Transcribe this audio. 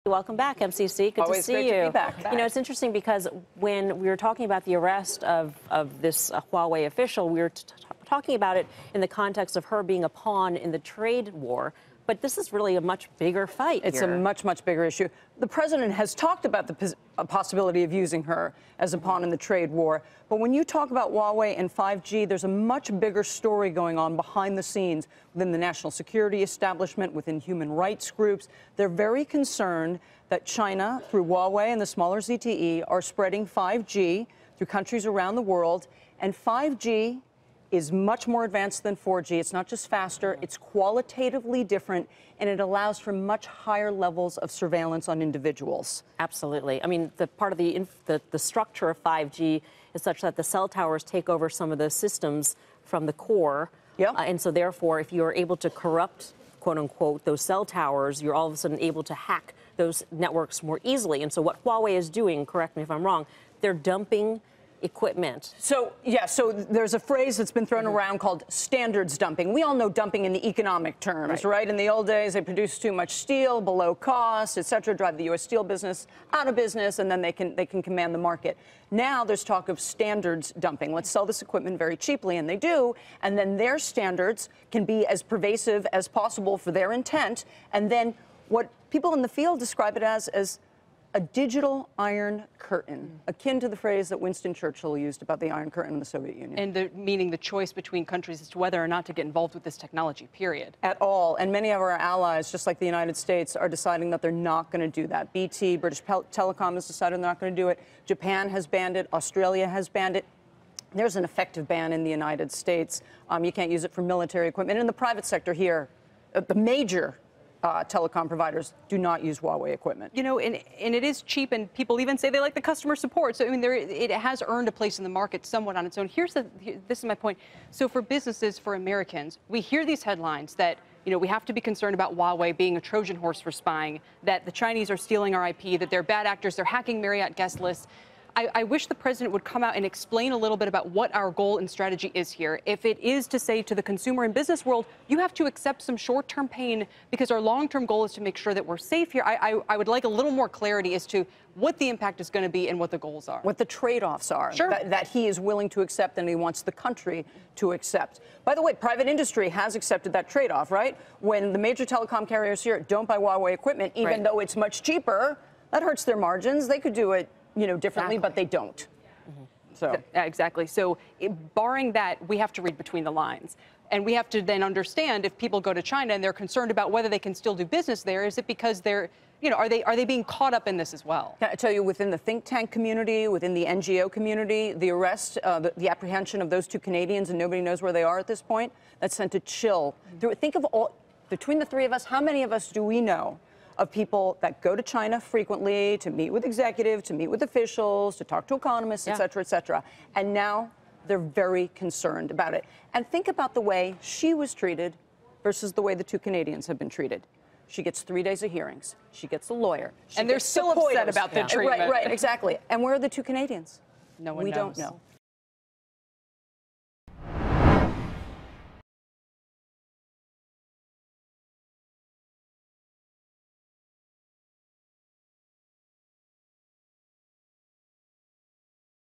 Welcome back, MCC. Good Always to see great you. To be back. You know, it's interesting because when we were talking about the arrest of this Huawei official, we were talking about it in the context of her being a pawn in the trade war. But this is really a much bigger fight. It's here. a much, much bigger issue. The president has talked about the possibility of using her as a pawn in the trade war. But when you talk about Huawei and 5G, there's a much bigger story going on behind the scenes within the national security establishment, within human rights groups. They're very concerned that China, through Huawei and the smaller ZTE, are spreading 5G through countries around the world. And 5G is much more advanced than 4G. It's not just faster, it's qualitatively different, and it allows for much higher levels of surveillance on individuals. Absolutely. I mean, the part of the structure of 5G is such that the cell towers take over some of the systems from the core. Yep. And so therefore, if you're able to corrupt, quote unquote, those cell towers, you're all of a sudden able to hack those networks more easily. And so what Huawei is doing, correct me if I'm wrong, they're dumping equipment. So there's a phrase that's been thrown around called standards dumping. We all know dumping in the economic terms, right? In the old days, they produced too much steel below cost, et cetera, drive the U.S. steel business out of business, and then they can command the market. Now there's talk of standards dumping. Let's sell this equipment very cheaply, and they do, and then their standards can be as pervasive as possible for their intent, and then what people in the field describe it as a digital iron curtain, akin to the phrase that Winston Churchill used about the Iron Curtain in the Soviet Union. And meaning the choice between countries as to whether or not to get involved with this technology, period. At all. And many of our allies, just like the United States, are deciding that they're not going to do that. BT, British Telecom, has decided they're not going to do it. Japan has banned it. Australia has banned it. There's an effective ban in the United States. You can't use it for military equipment. In the private sector here, the major telecom providers do not use Huawei equipment. You know, and it is cheap, and people even say they like the customer support. So, I mean, it has earned a place in the market somewhat on its own. This is my point. So for businesses, for Americans, we hear these headlines that, you know, we have to be concerned about Huawei being a Trojan horse for spying, that the Chinese are stealing our IP, that they're bad actors, they're hacking Marriott guest lists. I wish the president would come out and explain a little bit about what our goal and strategy is here. If it is to say to the consumer and business world, you have to accept some short-term pain because our long-term goal is to make sure that we're safe here. I would like a little more clarity as to what the impact is going to be and what the goals are. What the trade-offs are. Sure. That he is willing to accept and he wants the country to accept. By the way, private industry has accepted that trade-off, right? When the major telecom carriers here don't buy Huawei equipment, even though it's much cheaper, that hurts their margins. They could do it, you know, differently, but they don't. So exactly. So barring that, we have to read between the lines. And we have to then understand if people go to China and they're concerned about whether they can still do business there, is it because they're, you know, are they being caught up in this as well? I tell you, within the think tank community, within the NGO community, the arrest, the apprehension of those two Canadians, and nobody knows where they are at this point, that sent a chill through. Think of all, between the three of us, how many of us do we know of people that go to China frequently to meet with executives, to meet with officials, to talk to economists, et cetera, et cetera. And now they're very concerned about it. And think about the way she was treated versus the way the two Canadians have been treated. She gets 3 days of hearings. She gets a lawyer. And they're still upset about their treatment. Right, exactly. And where are the two Canadians? No one knows. We don't know.